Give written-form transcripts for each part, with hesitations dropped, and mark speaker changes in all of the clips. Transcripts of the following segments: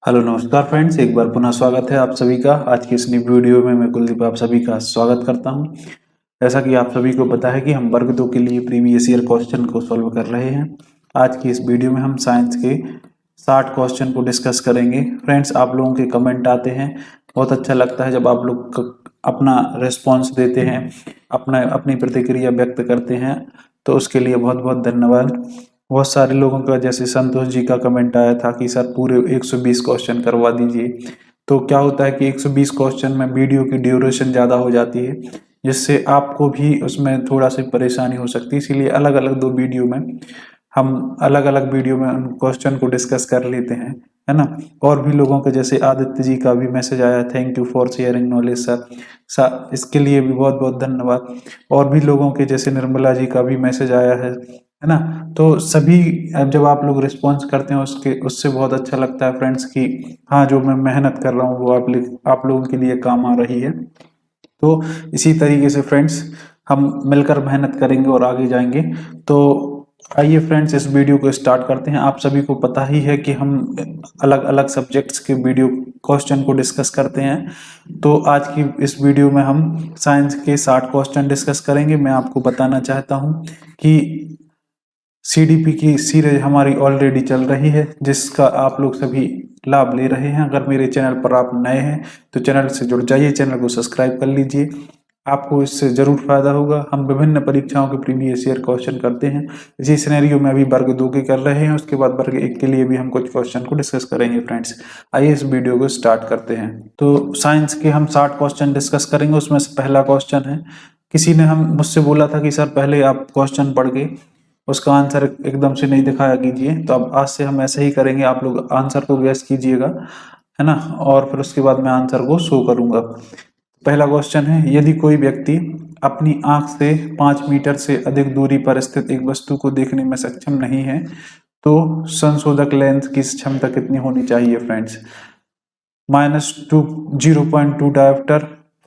Speaker 1: Hello नमस्कार friends, एक बार पुनः स्वागत है आप सभी का। आज की इस नई वीडियो में मैं कुलदीप आप सभी का स्वागत करता हूं। जैसा कि आप सभी को पता है कि हम वर्ग 2 के लिए प्रीवियस ईयर क्वेश्चन को सॉल्व कर रहे हैं। आज की इस वीडियो में हम साइंस के 60 क्वेश्चन को डिस्कस करेंगे। फ्रेंड्स, आप लोगों के कमेंट आते हैं, बहुत अच्छा लगता है जब आप लोग अपना रिस्पॉन्स देते हैं, अपनी प्रतिक्रिया व्यक्त करते हैं, तो उसके लिए बहुत बहुत धन्यवाद। बहुत सारे लोगों का, जैसे संतोष जी का कमेंट आया था कि सर पूरे 120 क्वेश्चन करवा दीजिए। तो क्या होता है कि 120 क्वेश्चन में वीडियो की ड्यूरेशन ज़्यादा हो जाती है, जिससे आपको भी उसमें थोड़ा सी परेशानी हो सकती है। इसीलिए अलग अलग वीडियो में उन क्वेश्चन को डिस्कस कर लेते हैं, है ना। और भी लोगों के, जैसे आदित्य जी का भी मैसेज आया, thank you for sharing knowledge sir, इसके लिए भी बहुत बहुत धन्यवाद। और भी लोगों के, जैसे निर्मला जी का भी मैसेज आया है ना। तो सभी जब आप लोग रिस्पॉन्स करते हैं उससे बहुत अच्छा लगता है फ्रेंड्स कि हाँ, जो मैं मेहनत कर रहा हूँ वो आप लोगों के लिए काम आ रही है। तो इसी तरीके से फ्रेंड्स हम मिलकर मेहनत करेंगे और आगे जाएंगे। तो आइए फ्रेंड्स, इस वीडियो को स्टार्ट करते हैं। आप सभी को पता ही है कि हम अलग अलग सब्जेक्ट्स के वीडियो क्वेश्चन को डिस्कस करते हैं। तो आज की इस वीडियो में हम साइंस के 60 क्वेश्चन डिस्कस करेंगे। मैं आपको बताना चाहता हूँ कि सीडीपी की सीरीज हमारी ऑलरेडी चल रही है, जिसका आप लोग सभी लाभ ले रहे हैं। अगर मेरे चैनल पर आप नए हैं तो चैनल से जुड़ जाइए, चैनल को सब्सक्राइब कर लीजिए, आपको इससे जरूर फायदा होगा। हम विभिन्न परीक्षाओं के प्रीवियस ईयर क्वेश्चन करते हैं। इसी सिनेरियो में अभी वर्ग 2 के कर रहे हैं, उसके बाद वर्ग 1 के लिए भी हम कुछ क्वेश्चन को डिस्कस करेंगे। फ्रेंड्स, आइए इस वीडियो को स्टार्ट करते हैं। तो साइंस के हम 60 क्वेश्चन डिस्कस करेंगे। उसमें से पहला क्वेश्चन है, किसी ने हम मुझसे बोला था कि सर पहले आप क्वेश्चन पढ़ के उसका आंसर एकदम से नहीं दिखाया कीजिए। तो अब आज से हम ऐसे ही करेंगे, आप लोग आंसर को गैस कीजिएगा, है ना, और फिर उसके बाद मैं आंसर को शो करूंगा। पहला क्वेश्चन है, यदि कोई व्यक्ति अपनी आंख से 5 मीटर से अधिक दूरी पर स्थित एक वस्तु को देखने में सक्षम नहीं है, तो संशोधक लेंस की क्षमता कितनी होनी चाहिए। फ्रेंड्स, -2 0.2 डायोप्टर,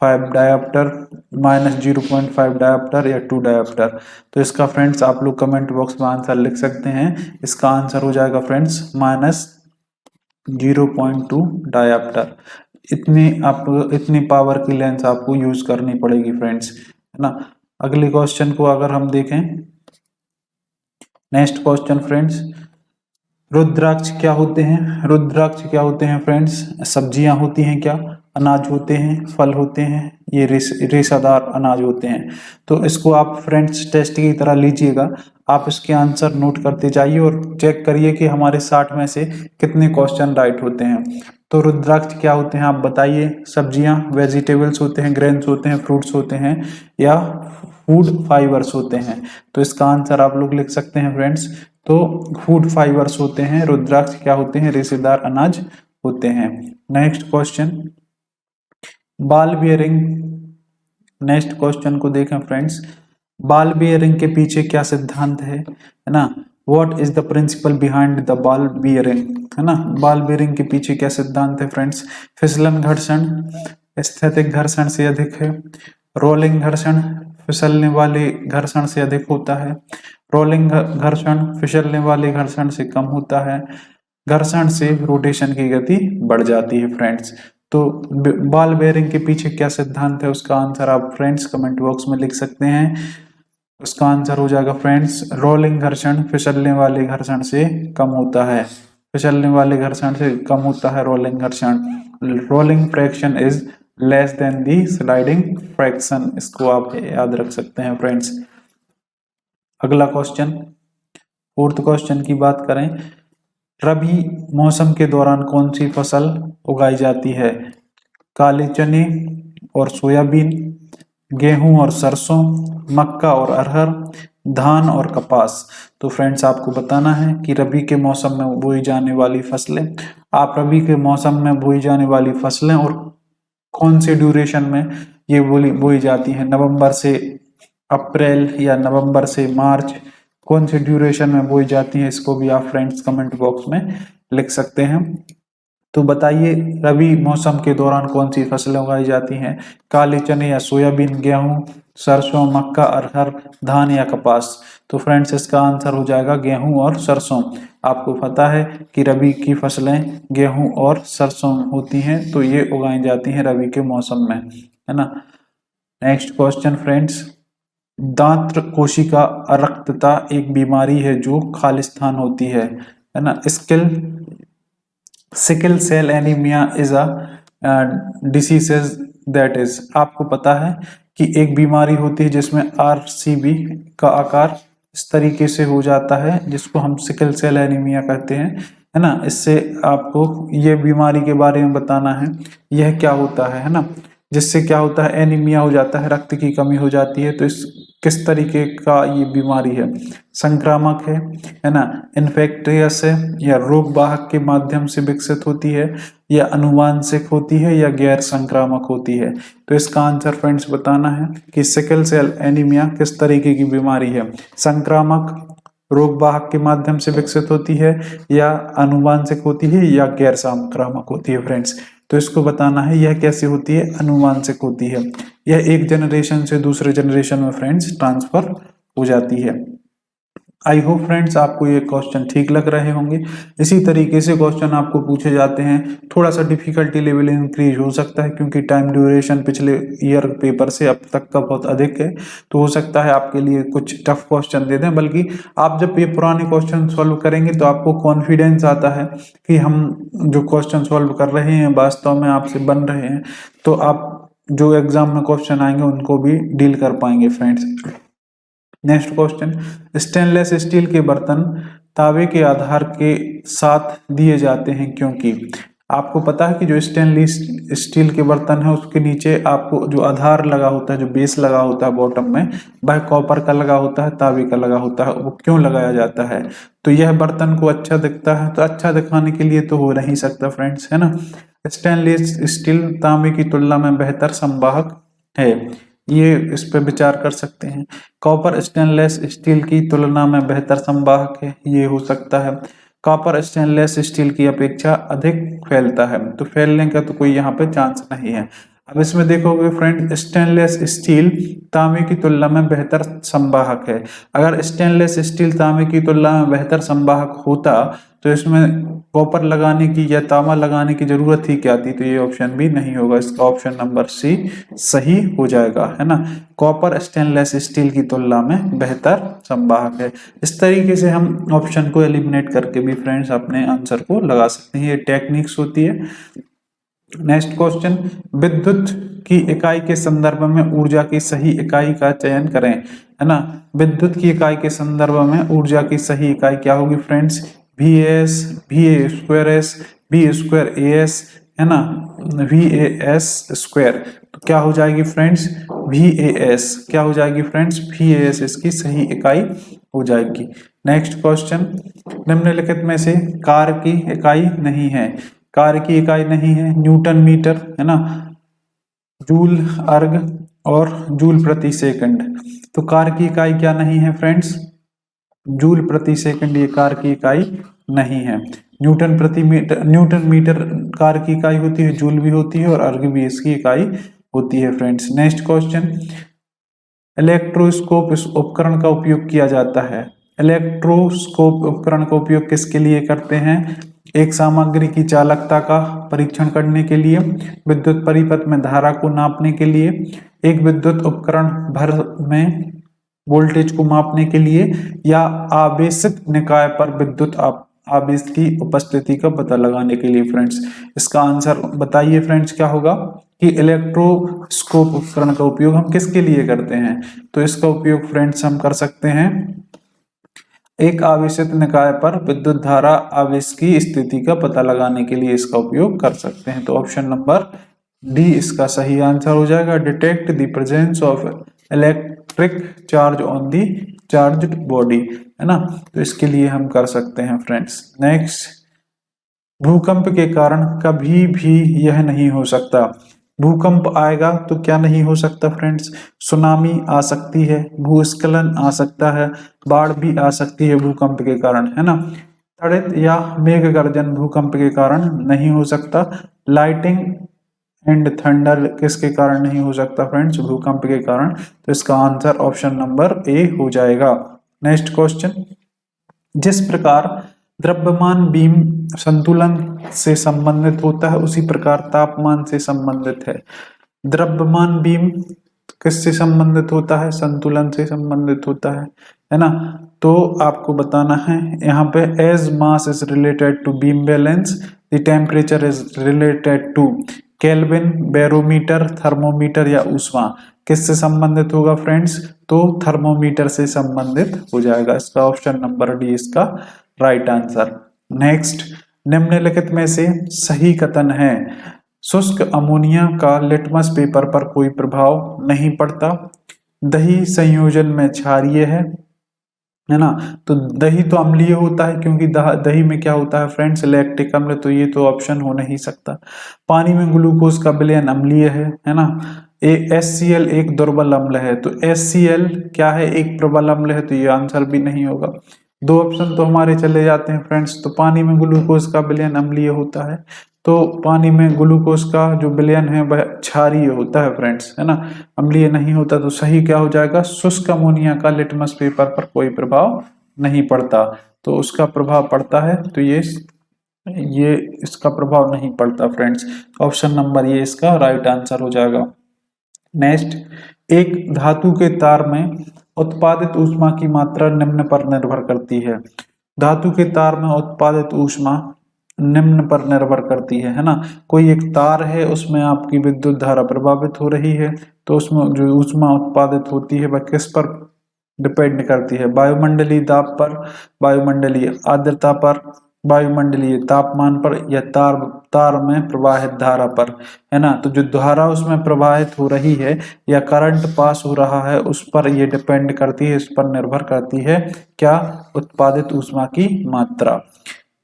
Speaker 1: 5 डायोप्टर, -0.5 डायोप्टर या 2 डायोप्टर। तो इसका फ्रेंड्स आप लोग कमेंट बॉक्स में आंसर लिख सकते हैं। इसका आंसर हो जाएगा फ्रेंड्स -0.2 डायोप्टर। इतनी पावर की लेंस आपको यूज करनी पड़ेगी फ्रेंड्स, है ना। अगले क्वेश्चन को अगर हम देखें, नेक्स्ट क्वेश्चन फ्रेंड्स, रुद्राक्ष क्या होते हैं। रुद्राक्ष क्या होते हैं फ्रेंड्स, सब्जियां होती हैं क्या, अनाज होते हैं, फल होते हैं, ये रेशादार अनाज होते हैं। तो इसको आप फ्रेंड्स टेस्ट की तरह लीजिएगा, आप इसके आंसर नोट करते जाइए और चेक करिए कि हमारे 60 में से कितने क्वेश्चन राइट होते हैं। तो रुद्राक्ष क्या होते हैं आप बताइए। सब्जियां, वेजिटेबल्स होते हैं, ग्रेन्स होते हैं, फ्रूट्स होते हैं, या फूड फाइबर्स होते हैं। तो इसका आंसर आप लोग लिख सकते हैं फ्रेंड्स। तो फूड फाइबर्स होते हैं। रुद्राक्ष क्या होते हैं, रेशेदार अनाज होते हैं। नेक्स्ट क्वेश्चन, बाल बियरिंग। नेक्स्ट क्वेश्चन को देखें फ्रेंड्स, बाल बियरिंग के पीछे क्या सिद्धांत है ना। What is the principle behind the बाल बियरिंग, है ना। बाल बियरिंग के पीछे क्या सिद्धांत है फ्रेंड्स, फिसलन घर्षण स्थैतिक घर्षण से अधिक है, रोलिंग घर्षण फिसलने वाले घर्षण से अधिक होता है, रोलिंग घर्षण फिसलने वाले घर्षण से कम होता है, घर्षण से रोटेशन की गति बढ़ जाती है। फ्रेंड्स, तो बॉल बेयरिंग के पीछे क्या सिद्धांत है, उसका आंसर आप फ्रेंड्स कमेंट बॉक्स में लिख सकते हैं। उसका आंसर हो जाएगा फ्रेंड्स, रोलिंग घर्षण फिसलने वाले घर्षण से कम होता है, फिसलने वाले घर्षण से कम होता है रोलिंग घर्षण। Rolling fraction is less than the sliding fraction, इसको आप याद रख सकते हैं फ्रेंड्स। अगला क्वेश्चन, फोर्थ क्वेश्चन की बात करें, रबी मौसम के दौरान कौन सी फसल उगाई जाती है। काले चने और सोयाबीन, गेहूं और सरसों, मक्का और अरहर, धान और कपास। तो फ्रेंड्स आपको बताना है कि रबी के मौसम में बोई जाने वाली फसलें, आप रबी के मौसम में बोई जाने वाली फसलें और कौन से ड्यूरेशन में ये बोई जाती है, नवंबर से अप्रैल या नवंबर से मार्च, कौन से ड्यूरेशन में बोई जाती है, इसको भी आप फ्रेंड्स कमेंट बॉक्स में लिख सकते हैं। तो बताइए, रबी मौसम के दौरान कौन सी फसलें उगाई जाती हैं, काले चने या सोयाबीन, गेहूं, सरसों, मक्का, अरहर, धान या कपास। तो फ्रेंड्स इसका आंसर हो जाएगा गेहूं और सरसों। आपको पता है कि रबी की फसलें गेहूं और सरसों होती हैं, तो ये उगाई जाती हैं रबी के मौसम में, है ना। नेक्स्ट क्वेश्चन फ्रेंड्स, दांत कोशिका अरक्तता एक बीमारी है जो खालिस्तान होती है ना। Sickle cell anaemia is a disease that is, आपको पता है कि एक बीमारी होती है जिसमें आरसीबी का आकार इस तरीके से हो जाता है, जिसको हम सिकल सेल एनीमिया कहते हैं, है ना। इससे आपको ये बीमारी के बारे में बताना है, यह क्या होता है ना। जिससे क्या होता है, एनीमिया हो जाता है, रक्त की कमी हो जाती है। तो इस किस तरीके का ये बीमारी है, संक्रामक है ना, इन्फेक्टियस है, या रोग वाहक के माध्यम से विकसित होती है, या अनुवांशिक होती है, या गैर संक्रामक होती है। तो इसका आंसर फ्रेंड्स बताना है कि सिकल सेल एनीमिया किस तरीके की बीमारी है, संक्रामक, रोग वाहक के माध्यम से विकसित होती है, या अनुवांशिक होती है, या गैर संक्रामक होती है फ्रेंड्स। तो इसको बताना है यह कैसी होती है, अनुवांशिक होती है। यह एक जनरेशन से दूसरे जनरेशन में फ्रेंड्स ट्रांसफर हो जाती है। आई होप फ्रेंड्स आपको ये क्वेश्चन ठीक लग रहे होंगे। इसी तरीके से क्वेश्चन आपको पूछे जाते हैं, थोड़ा सा डिफिकल्टी लेवल इंक्रीज हो सकता है क्योंकि टाइम ड्यूरेशन पिछले ईयर पेपर से अब तक का बहुत अधिक है, तो हो सकता है आपके लिए कुछ टफ क्वेश्चन दे दें। बल्कि आप जब ये पुराने क्वेश्चन सॉल्व करेंगे तो आपको कॉन्फिडेंस आता है कि हम जो क्वेश्चन सॉल्व कर रहे हैं वास्तव में आपसे बन रहे हैं, तो आप जो एग्जाम में क्वेश्चन आएंगे उनको भी डील कर पाएंगे friends. Next question, stainless steel के बर्तन तावे के आधार के साथ दिए जाते हैं क्योंकि, आपको पता है कि जो स्टेनलेस स्टील के बर्तन है उसके नीचे आपको जो आधार लगा होता है, जो बेस लगा होता है बॉटम में, वह कॉपर का लगा होता है, तांबे का लगा होता है। वो क्यों लगाया जाता है, तो यह बर्तन को अच्छा दिखता है, तो अच्छा दिखाने के लिए तो हो नहीं सकता फ्रेंड्स, है ना। स्टेनलेस स्टील तांबे की तुलना में बेहतर संवाहक है, ये इस पे विचार कर सकते हैं। कॉपर स्टेनलेस स्टील की तुलना में बेहतर संवाहक है, ये हो सकता है। कॉपर स्टेनलेस स्टील की अपेक्षा अधिक फैलता है, तो फैलने का तो कोई यहाँ पे चांस नहीं है। अब इसमें देखोगे फ्रेंड, स्टेनलेस स्टील तांबे की तुलना में बेहतर संवाहक है। अगर स्टेनलेस स्टील तांबे की तुलना में बेहतर संवाहक होता तो इसमें कॉपर लगाने की या तांबा लगाने की जरूरत ही क्या थी, तो ये ऑप्शन भी नहीं होगा। इसका ऑप्शन नंबर सी सही हो जाएगा, है ना। कॉपर स्टेनलेस स्टील की तुलना में बेहतर संवाहक है। इस तरीके से हम ऑप्शन को एलिमिनेट करके भी फ्रेंड्स अपने आंसर को लगा सकते हैं, ये टेक्निक्स होती है। नेक्स्ट क्वेश्चन, विद्युत की इकाई के संदर्भ में ऊर्जा की सही इकाई का चयन करें, है ना। विद्युत की इकाई के संदर्भ में ऊर्जा की सही इकाई क्या होगी friends, V S, V A square S, V square A S, है ना, वी ए एस स्क्वायर। तो क्या हो जाएगी फ्रेंड्स, वी ए एस। क्या हो जाएगी फ्रेंड्स, वी ए एस इसकी सही इकाई हो जाएगी। नेक्स्ट क्वेश्चन, निम्नलिखित में से कार्य की इकाई नहीं है, कार्य की इकाई नहीं है, न्यूटन मीटर, है ना, जूल अर्ग और जूल प्रति सेकंड। तो कार्य की इकाई क्या नहीं है फ्रेंड्स, जूल प्रति सेकंड ये कार्य की इकाई नहीं है। न्यूटन मीटर कार्य की इकाई होती है, जूल भी होती है और अर्ग भी इसकी इकाई होती है फ्रेंड्स। नेक्स्ट क्वेश्चन, इलेक्ट्रोस्कोप इस उपकरण का उपयोग किया जाता है। इलेक्ट्रोस्कोप उपकरण का उपयोग किसके लिए करते हैं, एक सामग्री की चालकता का परीक्षण करने के लिए, विद्युत परिपथ में धारा को नापने के लिए, एक विद्युत उपकरण भर में वोल्टेज को मापने के लिए, या आवेशित निकाय पर विद्युत आवेश की उपस्थिति का पता लगाने के लिए फ्रेंड्स। इसका आंसर बताइए फ्रेंड्स क्या होगा कि इलेक्ट्रोस्कोप उपकरण का उपयोग हम किसके लिए करते हैं, तो इसका उपयोग फ्रेंड्स हम कर सकते हैं एक आवेशित निकाय पर विद्युत धारा आवेश की स्थिति का पता लगाने के लिए इसका उपयोग कर सकते हैं। तो ऑप्शन नंबर डी इसका सही आंसर हो जाएगा, detect the presence of electric charge on the charged body, है ना। तो इसके लिए हम कर सकते हैं फ्रेंड्स। नेक्स्ट, भूकंप के कारण कभी भी यह नहीं हो सकता, भूकंप आएगा तो क्या नहीं हो सकता फ्रेंड्स, सुनामी आ सकती है, भूस्खलन आ सकता है, बाढ़ भी आ सकती है भूकंप के कारण, है ना। तड़ित या मेघ गर्जन भूकंप के कारण नहीं हो सकता, लाइटिंग एंड थंडर किसके कारण नहीं हो सकता फ्रेंड्स, भूकंप के कारण। तो इसका आंसर ऑप्शन नंबर ए हो जाएगा। नेक्स्ट क्वेश्चन, जिस प्रकार द्रव्यमान बीम संतुलन से संबंधित होता है, उसी प्रकार तापमान से संबंधित है। द्रव्यमान बीम किससे संबंधित होता है? संतुलन से संबंधित होता है ना। तो आपको बताना है यहाँ पे, as mass is related to beam balance the temperature is related to kelvin, barometer, thermometer या ऊष्मा। किससे संबंधित होगा फ्रेंड्स? तो थर्मोमीटर से संबंधित हो जाएगा। इसका ऑप्शन नंबर डी इसका राइट आंसर। नेक्स्ट, निम्नलिखित में से सही कथन है। शुष्क अमोनिया का लिटमस पेपर पर कोई प्रभाव नहीं पड़ता। दही संयोजन में क्षारीय है ना। तो दही तो अम्लीय होता है, क्योंकि दही में क्या होता है फ्रेंड्स? लैक्टिक अम्ल। तो ये तो ऑप्शन हो नहीं सकता। पानी में ग्लूकोज का विलयन अम्लीय है ना। HCl एक दुर्बल अम्ल है, तो HCl क्या है? एक प्रबल अम्ल है, तो ये आंसर भी नहीं होगा। दो ऑप्शन तो हमारे चले जाते हैं फ्रेंड्स। तो पानी में ग्लूकोज का विलयन अम्लीय होता है, तो पानी में ग्लूकोज का जो विलयन है वह क्षारीय होता है फ्रेंड्स, है ना, अम्लीय नहीं होता। तो सही क्या हो जाएगा? शुष्क अमोनिया का लिटमस पेपर पर कोई प्रभाव नहीं पड़ता। तो उसका प्रभाव पड़ता है, तो ये इसका प्रभाव नहीं पड़ता फ्रेंड्स। ऑप्शन नंबर ये इसका राइट आंसर हो जाएगा। नेक्स्ट, एक धातु के तार में उत्पादित ऊष्मा की मात्रा निम्न पर निर्भर करती है। धातु के तार में उत्पादित ऊष्मा निम्न पर निर्भर करती है ना। कोई एक तार है, उसमें आपकी विद्युत धारा प्रभावित हो रही है, तो उसमें जो ऊष्मा उत्पादित होती है वह किस पर डिपेंड करती है? वायुमंडलीय दाब पर, वायुमंडलीय आर्द्रता पर, वायुमंडलीय तापमान पर, या तार में प्रवाहित धारा पर, है ना। तो जो धारा उसमें प्रवाहित हो रही है या करंट पास हो रहा है, उस पर ये डिपेंड करती है, इस पर निर्भर करती है क्या? उत्पादित ऊष्मा की मात्रा।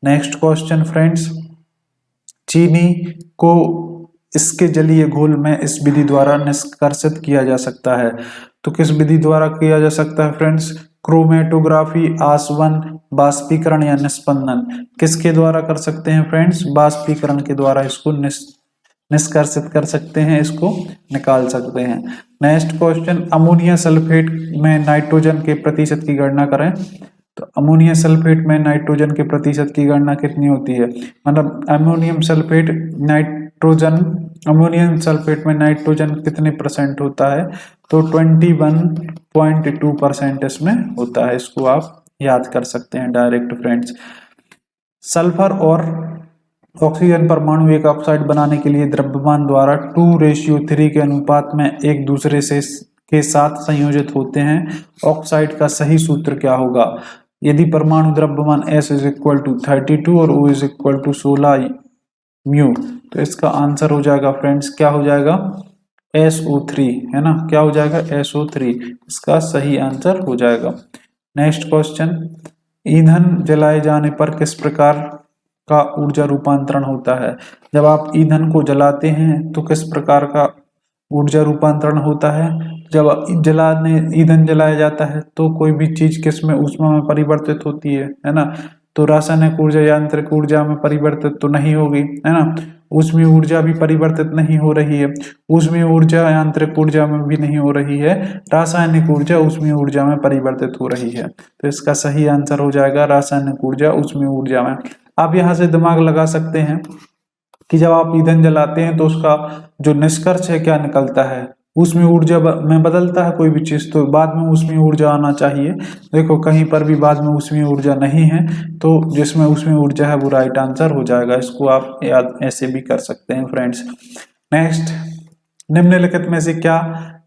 Speaker 1: नेक्स्ट क्वेश्चन फ्रेंड्स, चीनी को इसके जलीय घोल में इस विधि द्वारा निष्कर्षित किया जा सकता है। तो किस विधि द्वारा किया जा सकता है फ्रेंड्स? क्रोमेटोग्राफी, आसवन, बाष्पीकरण या निस्पंदन। किसके द्वारा कर सकते हैं फ्रेंड्स? बाष्पीकरण के द्वारा इसको निष्कर्षित कर सकते हैं, इसको निकाल सकते हैं। नेक्स्ट क्वेश्चन, अमोनिया सल्फेट में नाइट्रोजन के प्रतिशत की गणना करें। तो अमोनिया सल्फेट में नाइट्रोजन के प्रतिशत की गणना कितनी होती है? मतलब अमोनियम सल्फेट में नाइट्रोजन कितने परसेंट होता है? तो 21.2% इसमें होता है। इसको आप याद कर सकते हैं डायरेक्ट फ्रेंड्स। सल्फर और ऑक्सीजन परमाणु एक ऑक्साइड बनाने के लिए द्रव्यमान द्वारा 2:3 के अनुपात में एक दूसरे से के साथ संयोजित होते हैं। ऑक्साइड का सही सूत्र क्या होगा? यदि परमाणु द्रव्यमान S = 32 और O = 16 म्यू, तो इसका आंसर हो जाएगा फ्रेंड्स, क्या हो जाएगा? SO3, है ना। क्या हो जाएगा? SO3 इसका सही आंसर हो जाएगा। नेक्स्ट क्वेश्चन, ईंधन जलाए जाने पर किस प्रकार का ऊर्जा रूपांतरण होता है? जब आप ईंधन को जलाते हैं तो किस प्रकार का ऊर्जा रूपांतरण होता है? जब ईंधन जलाया जाता है तो कोई भी चीज किस में? ऊष्मा में परिवर्तित होती है ना। तो रासायनिक ऊर्जा यांत्रिक ऊर्जा में परिवर्तित तो नहीं होगी, है ना। ऊष्मीय ऊर्जा भी परिवर्तित नहीं हो रही है। ऊष्मीय ऊर्जा यांत्रिक ऊर्जा में भी नहीं हो रही है। रासायनिक ऊर्जा ऊष्मीय ऊर्जा में परिवर्तित हो रही है। तो इसका सही आंसर हो जाएगा रासायनिक ऊर्जा ऊष्मीय ऊर्जा में। आप यहाँ से दिमाग लगा सकते हैं कि जब आप ईंधन जलाते हैं तो उसका जो निष्कर्ष है क्या निकलता है? ऊष्मीय ऊर्जा में बदलता है कोई भी चीज, तो बाद में ऊष्मीय ऊर्जा आना चाहिए। देखो कहीं पर भी बाद में ऊष्मीय ऊर्जा नहीं है, तो जिसमें ऊष्मीय ऊर्जा है वो राइट आंसर हो जाएगा। इसको आप याद ऐसे भी कर सकते हैं फ्रेंड्स। नेक्स्ट, निम्नलिखित में से क्या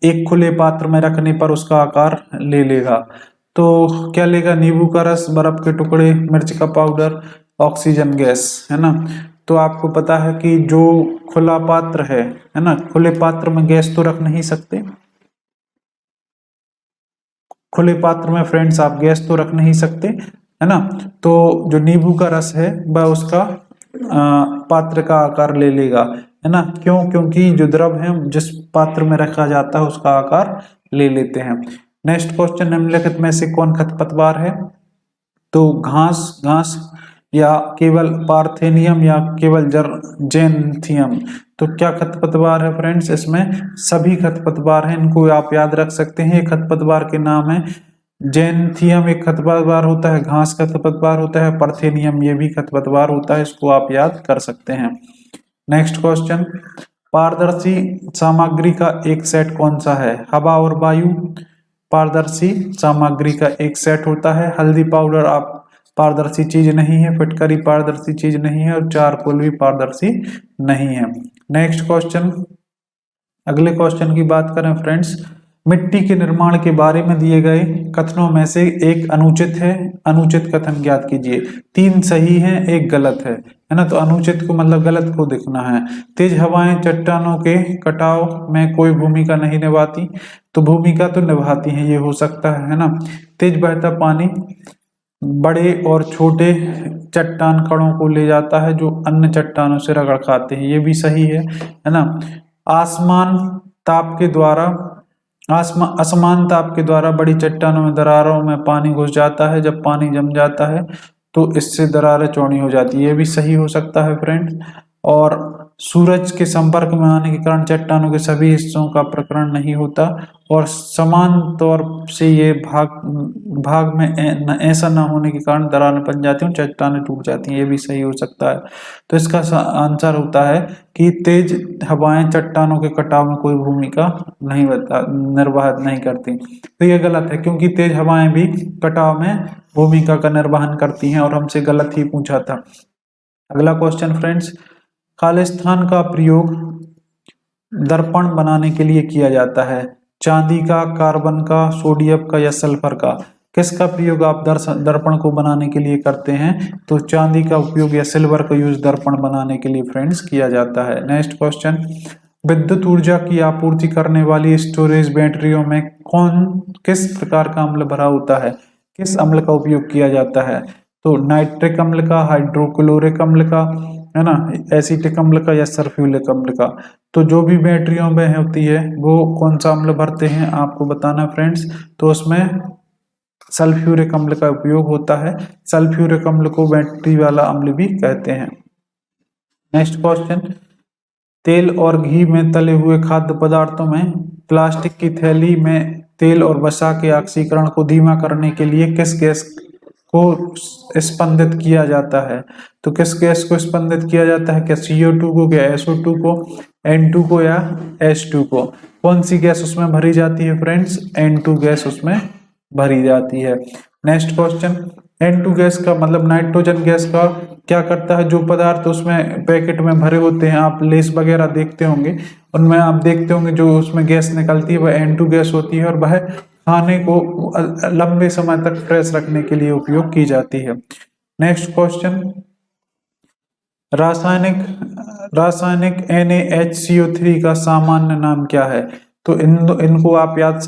Speaker 1: एक खुले पात्र में रखने पर उसका आकार ले लेगा? तो क्या लेगा? नींबू का रस, बर्फ के टुकड़े, मिर्च का पाउडर, ऑक्सीजन गैस, है ना। तो आपको पता है कि जो खुला पात्र है ना, खुले पात्र में गैस तो रख नहीं सकते। खुले पात्र में फ्रेंड्स आप गैस तो रख नहीं सकते, है ना। तो जो नींबू का रस है वह उसका पात्र का आकार ले लेगा, है ना। क्यों? क्योंकि जो द्रव है जिस पात्र में रखा जाता है उसका आकार ले लेते हैं। नेक्स्ट क्वेश्चन, निम्नलिखित में से कौन खरपतवार है? तो घास या केवल पार्थेनियम या केवल जेनथियम। तो क्या खरपतवार है फ्रेंड्स? इसमें सभी खरपतवार हैं, इनको आप याद रख सकते हैं। खरपतवार के नाम है जेनथियम एक खरपतवार होता है, घास का खरपतवार होता है। पार्थेनियम ये भी खरपतवार होता है, इसको आप याद कर सकते हैं। नेक्स्ट क्वेश्चन, पारदर्शी सामग्री का एक सेट कौन सा है? हवा और वायु पारदर्शी सामग्री का एक सेट होता है। हल्दी पाउडर आप पारदर्शी चीज नहीं है, फिटकरी पारदर्शी चीज नहीं है, और चारकोल भी पारदर्शी नहीं है। नेक्स्ट क्वेश्चन, अगले क्वेश्चन की बात करें फ्रेंड्स, मिट्टी के निर्माण के बारे में दिए गए कथनों में से एक अनुचित है, अनुचित कथन ज्ञात कीजिए। 3 सही हैं, एक गलत है ना? तो अनुचित को मतलब गलत को देखना है। तेज हवाएं चट्टानों के कटाव में कोई भूमिका नहीं निभाती, तो भूमिका तो निभाती है, ये हो सकता है ना? तेज बहता पानी बड़े और छोटे चट्टान कणों को ले जाता है जो अन्य चट्टानों से रगड़ खाते हैं, ये भी सही है ना? आसमान ताप के द्वारा असमान ताप के द्वारा बड़ी चट्टानों में दरारों में पानी घुस जाता है, जब पानी जम जाता है तो इससे दरारें चौड़ी हो जाती है, ये भी सही हो सकता है फ्रेंड्स। और सूरज के संपर्क में आने के कारण चट्टानों के सभी हिस्सों का प्रकरण नहीं होता, और समान तौर से ये भाग में ऐसा न होने के कारण दरारें बन जाती हैं, चट्टानें टूट जाती हैं, ये भी सही हो सकता है। तो इसका आंसर होता है कि तेज हवाएं चट्टानों के कटाव में कोई भूमिका नहीं निर्वाहित नहीं करती। तो ये गलत है, क्योंकि तेज हवाएं भी कटाव में भूमिका का निर्वहन करती हैं, और हमसे गलत ही पूछा था। अगला क्वेश्चन फ्रेंड्स, खालिस्तान का प्रयोग दर्पण बनाने के लिए किया जाता है। चांदी का, कार्बन का, सोडियम का या सल्फर का? किसका प्रयोग आप दर्पण को बनाने के लिए करते हैं? तो चांदी का उपयोग या सिल्वर का यूज दर्पण बनाने के लिए फ्रेंड्स किया जाता है। नेक्स्ट क्वेश्चन, विद्युत ऊर्जा की आपूर्ति करने वाली स्टोरेज बैटरियों में किस प्रकार का अम्ल भरा होता है? किस अम्ल का उपयोग किया जाता है? तो नाइट्रिक अम्ल का, हाइड्रोक्लोरिक अम्ल का, है ना, एसिटिक अम्ल का या सल्फ्यूरिक अम्ल का? तो जो भी बैटरियों में होती है वो कौन सा अम्ल भरते हैं आपको बताना फ्रेंड्स। तो उसमें सल्फ्यूरिक अम्ल का उपयोग होता है। सल्फ्यूरिक अम्ल को बैटरी वाला अम्ल भी कहते हैं। नेक्स्ट क्वेश्चन, तेल और घी में तले हुए खाद्य पदार्थों में प्लास्टिक की थैली में तेल और वसा के ऑक्सीकरण को धीमा करने के लिए किस गैस को स्पंदित किया जाता है? तो किस गैस को स्पंदित किया जाता है? क्या CO2 को, क्या SO2 को, N2 को या H2 को? कौन सी गैस उसमें भरी जाती है फ्रेंड्स? N2 गैस उसमें भरी जाती है। नेक्स्ट क्वेश्चन, N2 गैस का मतलब नाइट्रोजन गैस का क्या करता है? जो पदार्थ उसमें पैकेट में भरे होते हैं, आप लेस वगैरह देखते होंगे, उनमें आप देखते होंगे जो उसमें गैस निकलती है वह N2 गैस होती है, और वह खाने को लंबे समय तक फ्रेश रखने के लिए उपयोग की जाती है। नेक्स्ट क्वेश्चन, रासायनिक NaHCO3 का सामान्य नाम क्या है? तो इनको आप याद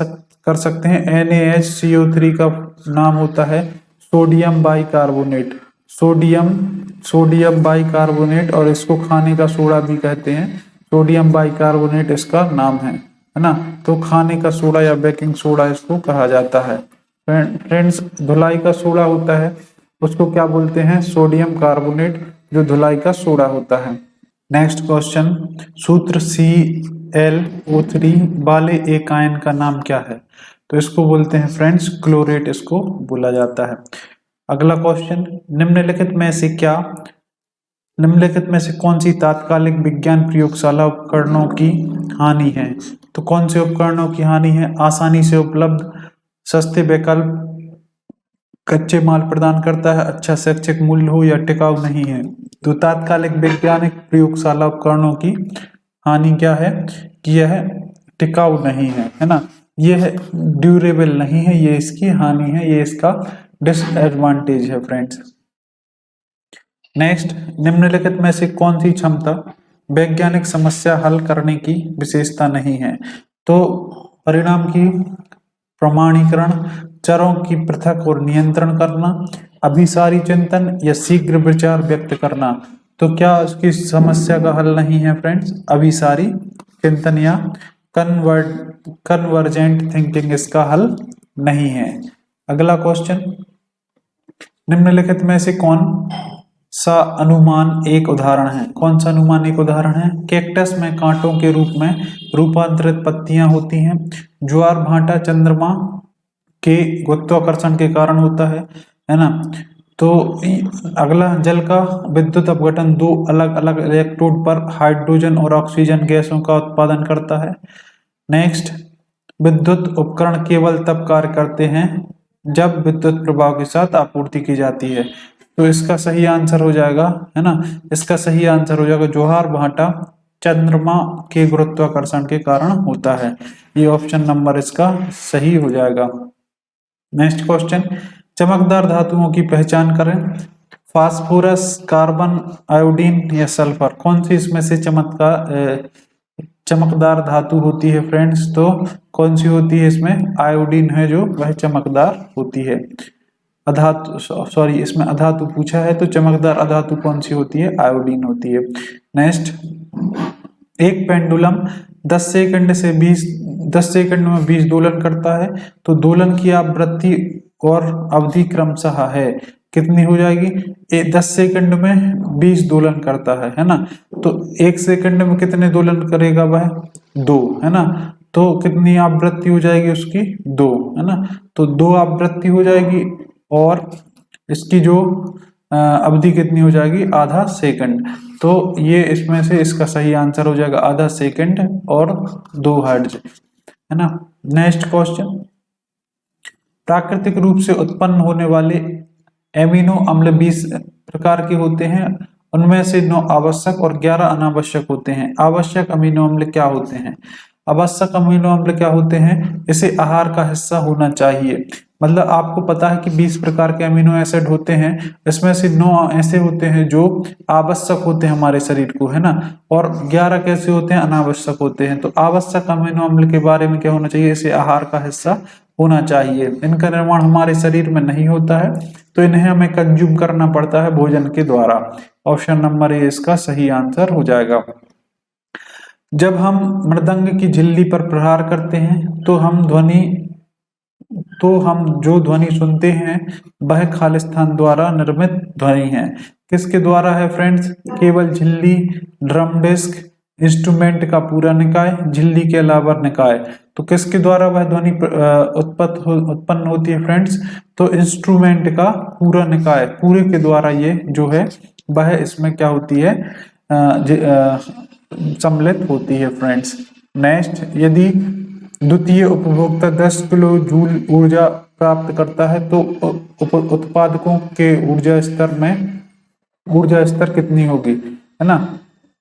Speaker 1: कर सकते हैं। NaHCO3 का नाम होता है सोडियम बाइकार्बोनेट, सोडियम बाइकार्बोनेट, और इसको खाने का सोडा भी कहते हैं। सोडियम बाइकार्बोनेट इसका नाम है ना? तो खाने का सोडा या बेकिंग सोडा इसको कहा जाता है। फ्रेंड्स, धुलाई का सोडा होता है उसको क्या बोलते हैं? सोडियम कार्बोनेट, जो धुलाई का सोडा होता है। नेक्स्ट क्वेश्चन, सूत्र ClO3 वाले एक आयन का नाम क्या है? तो इसको बोलते हैं फ्रेंड्स क्लोरेट, इसको बोला जाता है। अगला क्वेश्चन, निम्नलिखित में से कौन सी तात्कालिक विज्ञान प्रयोगशाला उपकरणों की हानि है? तो कौन से उपकरणों की हानि है? आसानी से उपलब्ध, सस्ते विकल्प, कच्चे माल प्रदान करता है, अच्छा शैक्षिक मूल्य हो, या टिकाऊ नहीं है? तो तात्कालिक वैज्ञानिक प्रयोगशाला उपकरणों की हानि क्या है? कि यह टिकाऊ नहीं है ना? यह ड्यूरेबल नहीं है, ये इसकी हानि है, ये इसका डिसएडवांटेज है फ्रेंड्स। नेक्स्ट, निम्नलिखित में से कौन सी क्षमता वैज्ञानिक समस्या हल करने की विशेषता नहीं है? तो परिणाम की प्रमाणीकरण, चरों की पृथक और नियंत्रण करना, अभिसारी चिंतन, या शीघ्र विचार व्यक्त करना? तो क्या उसकी समस्या का हल नहीं है फ्रेंड्स? अभिसारी चिंतन या कन्वर्जेंट थिंकिंग इसका हल नहीं है। अगला क्वेश्चन, निम्नलिखित में से कौन सा अनुमान एक उदाहरण है? कौन सा अनुमान एक उदाहरण है? कैक्टस में कांटों के रूप में रूपांतरित पत्तियां होती हैं। ज्वार भाटा चंद्रमा के गुरुत्वाकर्षण के कारण होता है ना। तो अगला, जल का विद्युत अपघटन दो अलग अलग इलेक्ट्रोड पर हाइड्रोजन और ऑक्सीजन गैसों का उत्पादन करता है। नेक्स्ट, विद्युत उपकरण केवल तब कार्य करते हैं जब विद्युत प्रवाह के साथ आपूर्ति की जाती है। तो इसका सही आंसर हो जाएगा, है ना, इसका सही आंसर हो जाएगा ज्वार भाटा चंद्रमा के गुरुत्वाकर्षण के कारण होता है। ये ऑप्शन नंबर इसका सही हो जाएगा। नेक्स्ट क्वेश्चन, चमकदार धातुओं की पहचान करें। फास्फोरस, कार्बन, आयोडीन या सल्फर, कौन सी इसमें से चमकदार धातु होती है फ्रेंड्स? तो कौन सी होती है इसमें? आयोडीन है जो वह चमकदार होती है। अधातु, सॉरी इसमें अधातु पूछा है, तो चमकदार अधातु कौन सी होती है? आयोडीन होती है। नेक्स्ट, एक पेंडुलम 10 सेकंड में 20 दोलन करता है, तो दोलन की आवृत्ति और अवधि क्रमशः है, कितनी हो जाएगी? 10 सेकंड में 20 दोलन करता है ना, तो 1 सेकंड में कितने दोलन करेगा वह? 2, है ना। तो कितनी आवृत्ति हो जाएगी उसकी? 2, है ना। तो 2 आवृत्ति हो जाएगी और इसकी जो अवधि कितनी हो जाएगी? आधा सेकंड। तो ये इसमें से इसका सही आंसर हो जाएगा आधा सेकंड और 2 हर्ट्ज, है ना। नेक्स्ट क्वेश्चन, प्राकृतिक रूप से उत्पन्न होने वाले एमिनो अम्ल 20 प्रकार के होते हैं, उनमें से 9 आवश्यक और 11 अनावश्यक होते हैं। आवश्यक अमीनो अम्ल क्या होते हैं? आवश्यक अमीनो अम्ल क्या होते हैं? इसे आहार का हिस्सा होना चाहिए। मतलब आपको पता है कि 20 प्रकार के अमीनो एसिड होते हैं, इसमें से 9 ऐसे होते हैं जो आवश्यक होते हैं हमारे शरीर को, है ना, और 11 कैसे होते हैं? अनावश्यक होते हैं। तो आवश्यक अमीनो अम्ल के बारे में क्या होना चाहिए? इसे आहार का हिस्सा होना चाहिए। इनका निर्माण हमारे शरीर में नहीं होता है, तो इन्हें हमें कंज्यूम करना पड़ता है भोजन के द्वारा। ऑप्शन नंबर ए इसका सही आंसर हो जाएगा। जब हम मृदंग की झिल्ली पर प्रहार करते हैं तो हम जो ध्वनि सुनते हैं वह खालिस्तान द्वारा निर्मित ध्वनि है। किसके द्वारा है फ्रेंड्स? केवल झिल्ली, ड्रम डिस्क, इंस्ट्रूमेंट का पूरा निकाय, झिल्ली के अलावा निकाय। तो किसके द्वारा वह ध्वनि उत्पन्न होती है फ्रेंड्स? तो इंस्ट्रूमेंट का पूरा निकाय, पूरे के द्वारा ये जो है वह इसमें क्या होती है? सम्मिलित होती है फ्रेंड्स। नेक्स्ट, यदि द्वितीय उपभोक्ता 10 किलो जूल ऊर्जा प्राप्त करता है तो उत्पादकों के ऊर्जा स्तर कितनी होगी, है ना,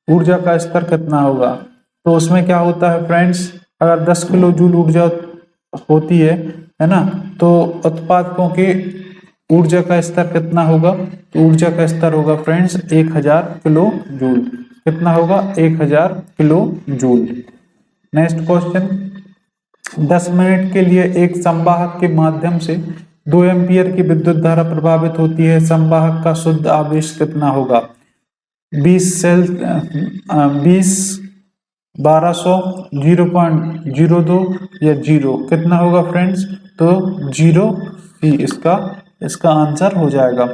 Speaker 1: ऊर्जा का स्तर कितना होगा? तो उसमें क्या होता है फ्रेंड्स, अगर 10 किलो जूल ऊर्जा होती है ना, तो उत्पादकों के ऊर्जा का स्तर कितना होगा? तो ऊर्जा का स्तर होगा फ्रेंड्स 1000 किलो जूल। कितना होगा? 1000 kilo joule. Next question, 10 minute के लिए एक संवाहक के माध्यम से 2 एम्पियर की विद्युत धारा प्रभावित होती है, संवाहक का शुद्ध आवेश कितना होगा? 20 1200, 0.02 या 0, कितना होगा फ्रेंड्स? तो 0 ही इसका आंसर हो जाएगा।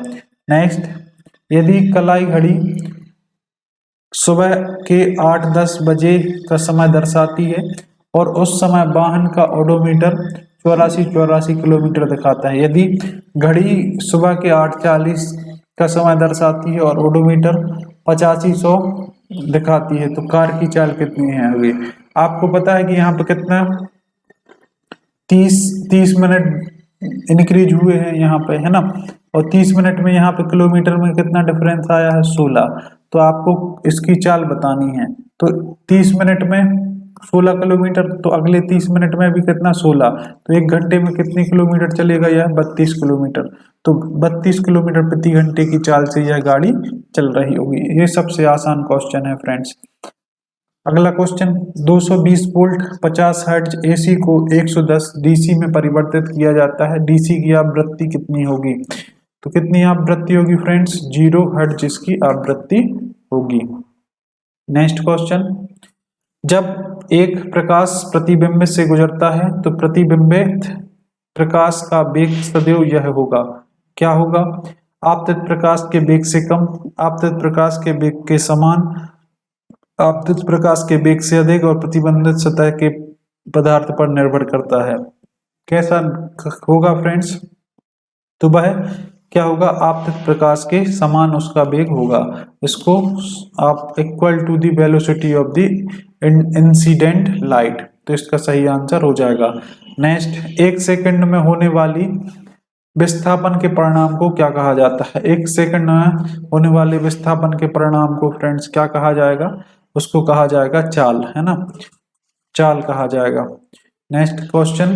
Speaker 1: नेक्स्ट, यदि कलाई घड़ी सुबह के 8-10 बजे का समय दर्शाती है और उस समय वाहन का ओडोमीटर 84 किलोमीटर दिखाता है, यदि घड़ी सुबह के 8:40 का समय दर्शाती है और ओडोमीटर 8500 दिखाती है, तो कार की चाल कितनी है होगी? आपको पता है कि यहाँ पे कितना 30 मिनट इंक्रीज हुए हैं यहाँ पे, है ना, और 30 मिनट में यहाँ पे किलोमीटर में कितना डिफरेंस आया है? 16। तो आपको इसकी चाल बतानी है, तो 30 मिनट में 16 किलोमीटर, तो अगले 30 मिनट में भी कितना? 16। तो 1 घंटे में कितने किलोमीटर चलेगा? यह 32 किलोमीटर। तो 32 किलोमीटर प्रति घंटे की चाल से यह गाड़ी चल रही होगी। ये सबसे आसान क्वेश्चन है फ्रेंड्स। अगला क्वेश्चन, 220 वोल्ट 50 हर्ट्ज एसी को 110 डीसी में परिवर्तित किया जाता है, डीसी की आवृत्ति कितनी होगी? तो कितनी आवृत्ति होगी फ्रेंड्स? 0 हर्ट्ज इसकी आवृत्ति होगी। नेक्स्ट क्वेश्चन, जब एक प्रकाश प्रतिबिंब से गुजरता है तो प्रतिबिंबित प्रकाश का वेग सदैव यह होगा, क्या होगा? आपतित प्रकाश के वेग से कम, आपतित प्रकाश के वेग के समान, आपतित प्रकाश के वेग से अधिक और प्रतिबंधित सतह के पदार्थ पर निर्भर करता है। कैसा होगा फ्रेंड्स? तो वह क्या होगा, आपतित प्रकाश के समान उसका वेग होगा। इसको आप equal to the velocity of the incident light, तो इसका सही आंसर हो जाएगा। नेक्स्ट, 1 सेकंड में होने वाली विस्थापन के परिणाम को क्या कहा जाता है? 1 सेकंड में होने वाले विस्थापन के परिणाम को फ्रेंड्स क्या कहा जाएगा? उसको कहा जाएगा चाल, है ना, चाल कहा जाएगा। नेक्स्ट क्वेश्चन,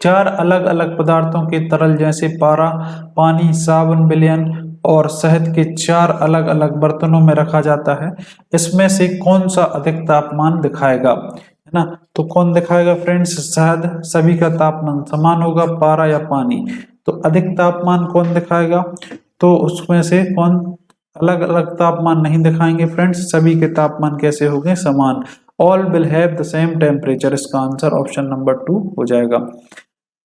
Speaker 1: 4 अलग अलग पदार्थों के तरल जैसे पारा, पानी, साबुन, विलयन और शहद के 4 अलग अलग बर्तनों में रखा जाता है। इसमें से कौन सा अधिक तापमान दिखाएगा, है ना? तो कौन दिखाएगा फ्रेंड्स? शहद, सभी का तापमान समान होगा, पारा या पानी। तो अधिक तापमान कौन दिखाएगा? तो उसमें से कौन अलग अलग तापमान नहीं दिखाएंगे फ्रेंड्स, सभी के तापमान कैसे होंगे? समान। All will have the same temperature, इसका आंसर ऑप्शन नंबर 2 हो जाएगा।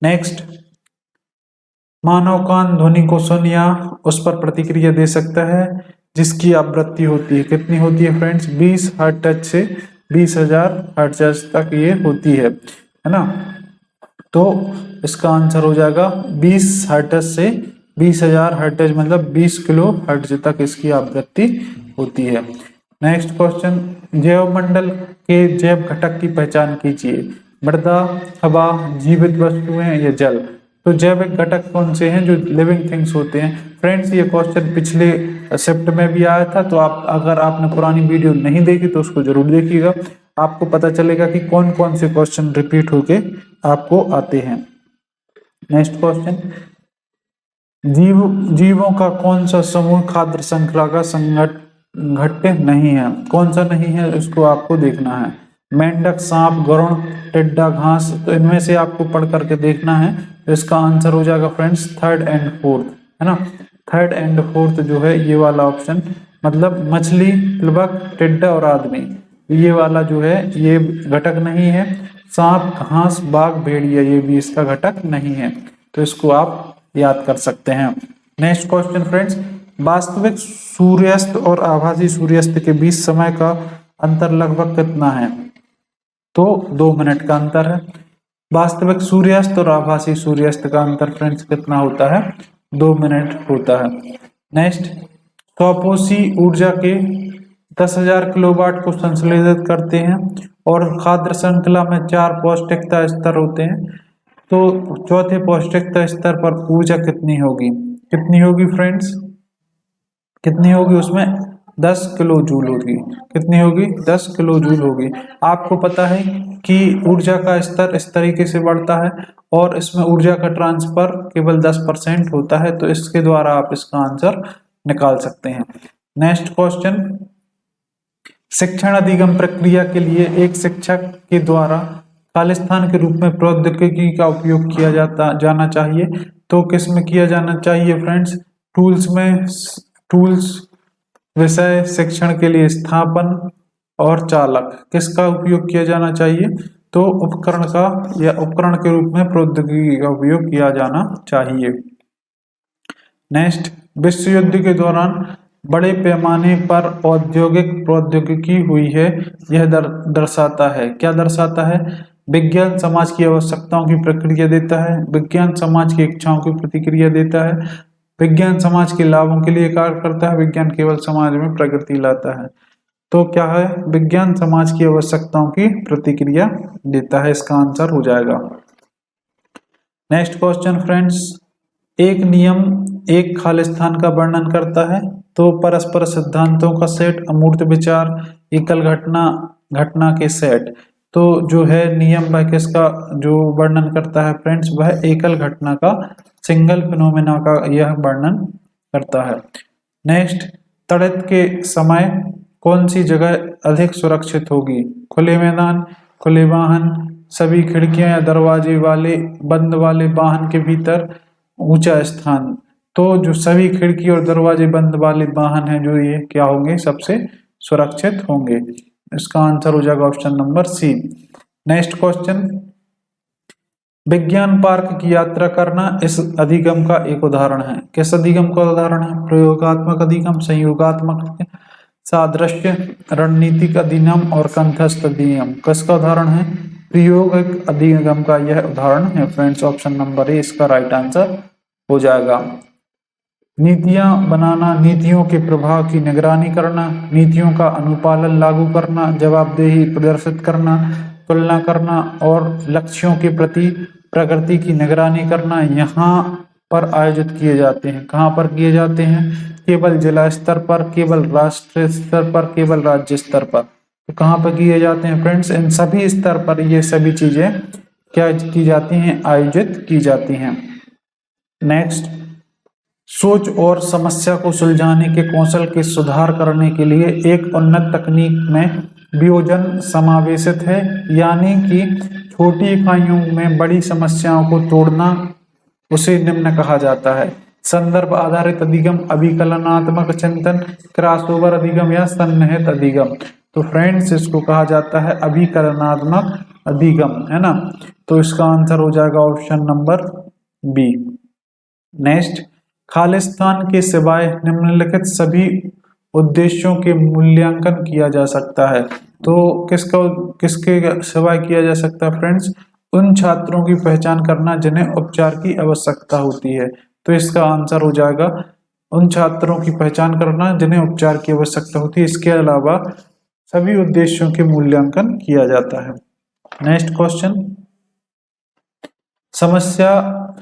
Speaker 1: नेक्स्ट, मानव कान ध्वनि को सुन या उस पर प्रतिक्रिया दे सकता है जिसकी आवृत्ति होती है, कितनी होती है फ्रेंड्स? 20 हर्ट्ज से 20,000 हर्ट्ज तक ये होती है ना? तो इसका आंसर हो जाएगा 20 हर्ट्ज से 20,000 हर्ट्ज, मतलब 20 किलो हर्ट्ज तक इसकी आवृत्ति होती है। नेक्स्ट क्वेश्चन, जैव मंडल के जैव घटक की पहचान कीजिए। मृदा, हवा, जीवित वस्तुएं या जल। तो जैविक घटक कौन से हैं जो लिविंग थिंग्स होते हैं? फ्रेंड्स, ये क्वेश्चन पिछले शिफ्ट में भी आया था, तो आप अगर आपने पुरानी वीडियो नहीं देखी तो उसको जरूर देखिएगा, आपको पता चलेगा कि कौन कौन से क्वेश्चन रिपीट होके आपको आते हैं। नेक्स्ट क्वेश्चन, जीवों का कौन सा समूह खाद्य श्रृंखला का संगठन नहीं है? कौन सा नहीं है, इसको आपको देखना है। मेंढक, सांप, गरुड़, टिड्डा, घास। तो इनमें से आपको पढ़ करके देखना है। तो इसका आंसर हो जाएगा फ्रेंड्स 3rd and 4th, है ना? 3rd and 4th जो है ये वाला ऑप्शन, मतलब मछली, प्लवक, टिड्डा और आदमी, ये वाला जो है ये घटक नहीं है। सांप, घास, बाघ, भेड़िया, ये भी इसका घटक नहीं है। तो इसको आप याद कर सकते हैं। नेक्स्ट क्वेश्चन फ्रेंड्स, वास्तविक सूर्यास्त और आभासी सूर्यास्त के बीच समय का अंतर लगभग कितना है? तो 2 मिनट का अंतर है। वास्तविक सूर्यास्त और आभासी सूर्यास्त का अंतर फ्रेंड्स कितना होता है? 2 मिनट होता है। नेक्स्ट, स्वपोषी ऊर्जा के 10,000 किलोवाट को संश्लेषित करते हैं और खाद्य श्रृंखला में 4 पौष्टिकता स्तर होते हैं। तो चौथे पौष्टिकता स्तर पर ऊर्जा कितनी होगी? कितनी होगी फ्रेंड्स? कितनी होगी? उसमें 10 किलो जूल होगी। कितनी होगी? 10 किलो जूल होगी। आपको पता है कि ऊर्जा का स्तर इस तरीके से बढ़ता है और इसमें ऊर्जा का ट्रांसफर केवल 10% होता है, तो इसके द्वारा आप इसका आंसर निकाल सकते हैं। नेक्स्ट क्वेश्चन, शिक्षण अधिगम प्रक्रिया के लिए एक शिक्षक के द्वारा खालिस्तान के रूप में प्रौद्योगिकी का उपयोग किया जाना चाहिए। तो किस में किया जाना चाहिए फ्रेंड्स? टूल्स में, टूल्स, विषय, शिक्षण के लिए स्थापन और चालक, किसका उपयोग किया जाना चाहिए? तो उपकरण का या उपकरण के रूप में प्रौद्योगिकी का उपयोग किया जाना चाहिए। नेक्स्ट, विश्व युद्ध के दौरान बड़े पैमाने पर औद्योगिक प्रौद्योगिकी हुई है, यह दर्शाता है, क्या दर्शाता है? विज्ञान समाज की आवश्यकताओं की प्रक्रिया देता है, विज्ञान समाज की इच्छाओं की प्रतिक्रिया देता है, विज्ञान समाज के लाभों के लिए कार्य करता है, विज्ञान केवल समाज में प्रगति लाता है। तो क्या है? विज्ञान समाज की आवश्यकताओं की प्रतिक्रिया देता है, इसका आंसर हो जाएगा। नेक्स्ट क्वेश्चन फ्रेंड्स, एक नियम एक खालिस्तान का वर्णन करता है। तो परस्पर सिद्धांतों का सेट, अमूर्त विचार, एकल घटना, घटना के सेट। तो जो है नियम वह किसका जो वर्णन करता है फ्रेंड्स? वह एकल घटना का, सिंगल फिनोमेना का यह वर्णन करता है। नेक्स्ट, तड़ित के समय कौन सी जगह अधिक सुरक्षित होगी? खुले मैदान, खुले वाहन, सभी खिड़कियां या दरवाजे वाले बंद वाले वाहन के भीतर, ऊंचा स्थान। तो जो सभी खिड़की और दरवाजे बंद वाले वाहन हैं जो ये क्या होंगे? सबसे सुरक्षित होंगे। इसका आंसर हो जाएगा option number C. Next question, विज्ञान पार्क की यात्रा करना इस अधिगम का एक उदाहरण है। किस अधिगम का उदाहरण है? प्रयोगात्मक अधिगम, संयोगात्मक, सादृश्य, रणनीतिक अधिगम और कंठस्थ अधिगम। किसका उदाहरण है? प्रयोगिक अधिगम का यह उदाहरण है फ्रेंड्स। ऑप्शन नंबर ए इसका राइट आंसर हो जाएगा। नीतियां बनाना, नीतियों के प्रभाव की निगरानी करना, नीतियों का अनुपालन लागू करना, जवाबदेही प्रदर्शित करना, तुलना करना और लक्ष्यों के प्रति प्रगति की निगरानी करना यहाँ पर आयोजित किए जाते हैं। कहाँ पर किए जाते हैं? केवल जिला स्तर पर, केवल राष्ट्रीय स्तर पर, केवल राज्य स्तर पर। तो कहाँ पर किए जाते हैं फ्रेंड्स? इन सभी स्तर पर ये सभी चीजें क्या की जाती हैं? आयोजित की जाती हैं। नेक्स्ट, सोच और समस्या को सुलझाने के कौशल के सुधार करने के लिए एक उन्नत तकनीक में वियोजन समावेशित है, यानी कि छोटी इकाइयों में बड़ी समस्याओं को तोड़ना, उसे निम्न कहा जाता है। संदर्भ आधारित अधिगम, अभिकलनात्मक चिंतन, क्रॉसओवर अधिगम या सन्निहित अधिगम। तो फ्रेंड्स इसको कहा जाता है अभिकलनात्मक अधिगम, है ना। तो इसका आंसर हो जाएगा option number B. Next, Khalistan के सिवाय निम्नलिखित सभी उद्देश्यों के मूल्यांकन किया जा सकता है। तो किसके सिवाय किया जा सकता है फ्रेंड्स? उन छात्रों की पहचान करना जिन्हें उपचार की आवश्यकता होती है। तो इसका आंसर हो जाएगा उन छात्रों की पहचान करना जिन्हें उपचार की आवश्यकता होती है। इसके अलावा सभी उद्देश्यों के मूल्यांकन किया जाता है। नेक्स्ट क्वेश्चन, समस्या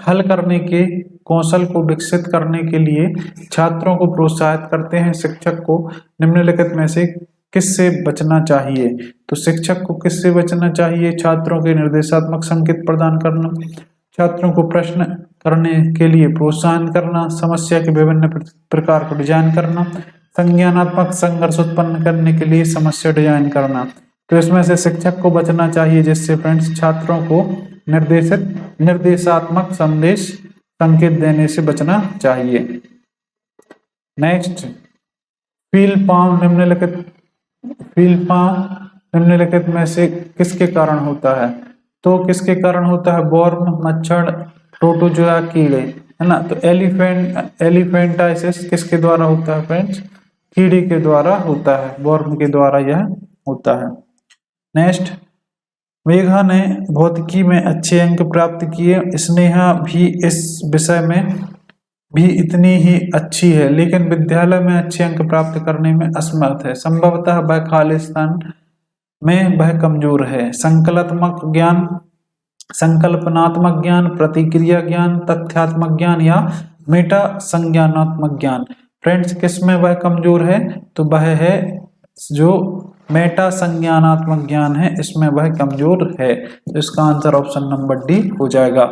Speaker 1: हल करने के कौशल को विकसित करने के लिए छात्रों को प्रोत्साहित करते हैं। शिक्षक को निम्नलिखित में से किससे बचना चाहिए? तो शिक्षक को किससे बचना चाहिए? छात्रों के निर्देशात्मक संकेत प्रदान करना, छात्रों को प्रश्न करने के लिए प्रोत्साहन करना, समस्या के विभिन्न प्रकार को डिजाइन करना, संज्ञानात्मक संघर्ष उत्पन्न करने के लिए समस्या डिजाइन करना। तो इसमें से शिक्षक को बचना चाहिए, जिससे फ्रेंड्स छात्रों को निर्देशात्मक संकेत देने से बचना चाहिए। नेक्स्ट, फील पाम निम्नलिखित में से किसके कारण होता है? तो किसके कारण होता है? वर्म, मच्छर, प्रोटोजोआ, कीड़े, है ना। तो एलिफेंटाइसिस किसके द्वारा होता है फ्रेंड्स? कीड़े के द्वारा होता है, वर्म के द्वारा यह होता है। नेक्स्ट, मेघा ने भौतिकी में अच्छे अंक प्राप्त किए। स्नेहा भी इस विषय में भी इतनी ही अच्छी है, लेकिन विद्यालय में अच्छे अंक प्राप्त करने में असमर्थ है। संभवतः वह खालिस्तान में वह कमजोर है। संकल्पनात्मक ज्ञान, प्रतिक्रिया ज्ञान, तथ्यात्मक ज्ञान या मेटा संज्ञानात्मक ज्ञान। फ्रेंड्स किसमें वह कमजोर है? तो वह है जो मेटा संज्ञानात्मक ज्ञान है, इसमें वह कमजोर है। तो इसका आंसर ऑप्शन नंबर डी हो जाएगा।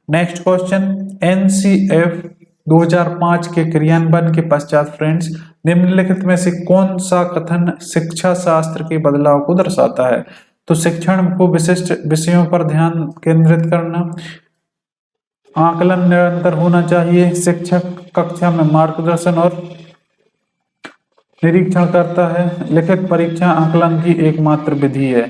Speaker 1: नेक्स्ट क्वेश्चन, एनसीएफ 2005 के क्रियान्वयन के पश्चात फ्रेंड्स निम्नलिखित में से कौन सा कथन शिक्षा शास्त्र के बदलाव को दर्शाता है? तो शिक्षण को विशिष्ट विषयों पर ध्यान केंद्रित करना, आकलन निरंतर होना चाहिए, शिक्षक कक्षा में मार्गदर्शन और निरीक्षण करता है, लिखित परीक्षा आकलन की एकमात्र विधि है।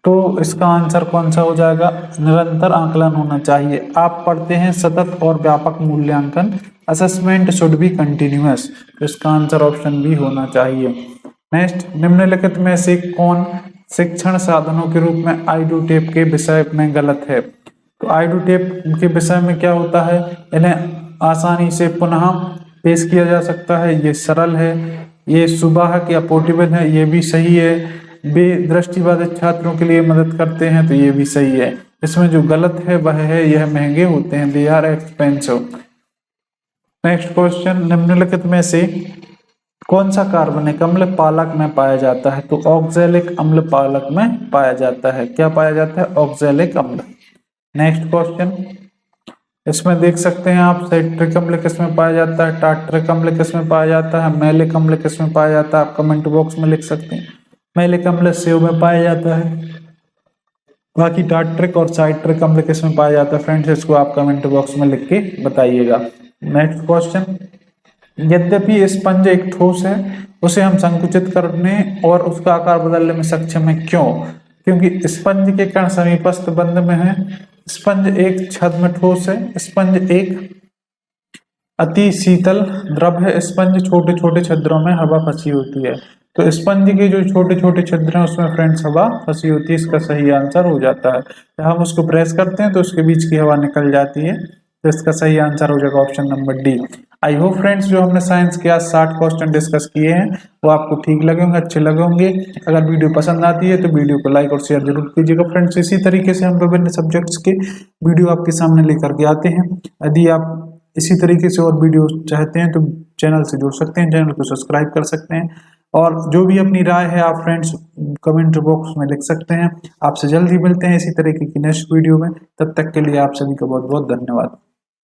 Speaker 1: तो इसका आंसर कौन सा हो जाएगा? निरंतर आकलन होना चाहिए। आप पढ़ते हैं सतत और व्यापक मूल्यांकन, असेसमेंट शुड बी कंटिन्यूअस। तो इसका आंसर ऑप्शन बी होना चाहिए। नेक्स्ट, निम्नलिखित में से कौन शिक्षण साधनों के रूप में आइडियोटेप के विषय में गलत है? तो आइडियोटेप के विषय में क्या होता है? इन्हें आसानी से पुनः पेश किया जा सकता है, ये सरल है, ये सुवाहक या पोर्टेबल है, ये भी सही है, वे दृष्टिबाधित छात्रों के लिए मदद करते हैं, तो ये भी सही है। इसमें जो गलत है वह है यह महंगे होते हैं, they are expensive. Next question, निम्नलिखित में से कौन सा कार्बनिक अम्ल पालक में पाया जाता है? तो ऑक्सैलिक अम्ल पालक में पाया जाता है। क्या पाया जाता है? ऑक्सैलिक अम्ल। नेक्स्ट क्वेश्चन, इसमें देख सकते हैं आप साइट्रिक अम्ल किसमें पाया जाता है, टार्टरिक अम्ल किसमें पाया जाता है, मैलिक अम्ल किसमें पाया जाता है? आप कमेंट बॉक्स में लिख सकते हैं। मैलिक अम्ल सेव में पाया जाता है, बाकी टार्टरिक और साइट्रिक अम्ल किसमें पाया जाता है फ्रेंड्स? इसको आप कमेंट बॉक्स में लिख के बताइएगा। नेक्स्ट क्वेश्चन, यद्यपि स्पंज एक ठोस है, उसे हम संकुचित करने और उसका आकार बदलने में सक्षम है। क्यों? क्योंकि स्पंज के कण समीपस्थ बंध में है, स्पंज एक छद्म ठोस है, स्पंज एक अति शीतल द्रव है, स्पंज छोटे छोटे छिद्रों में हवा फंसी होती है। तो स्पंज के जो छोटे छोटे छिद्र हैं उसमें फ्रेंड्स हवा फंसी होती है, इसका सही आंसर हो जाता है। जब हम उसको प्रेस करते हैं तो उसके बीच की हवा निकल जाती है, तो इसका सही आंसर हो जाएगा option number D. I hope friends जो हमने साइंस के आज 60 क्वेश्चन डिस्कस किए हैं वो आपको ठीक लगे होंगे, अच्छे लगे होंगे। अगर वीडियो पसंद आती है तो वीडियो को लाइक और शेयर जरूर कीजिएगा फ्रेंड्स। इसी तरीके से हम विभिन्न सब्जेक्ट्स के वीडियो आपके सामने लेकर के आते हैं। यदि आप इसी तरीके से और वीडियो चाहते हैं तो चैनल से जुड़ सकते हैं, चैनल को सब्सक्राइब कर सकते हैं, और जो भी अपनी राय है आप फ्रेंड्स कमेंट बॉक्स में लिख सकते हैं। आपसे जल्द ही मिलते हैं इसी तरीके की नेक्स्ट वीडियो में, तब तक के लिए आप सभी का बहुत बहुत धन्यवाद।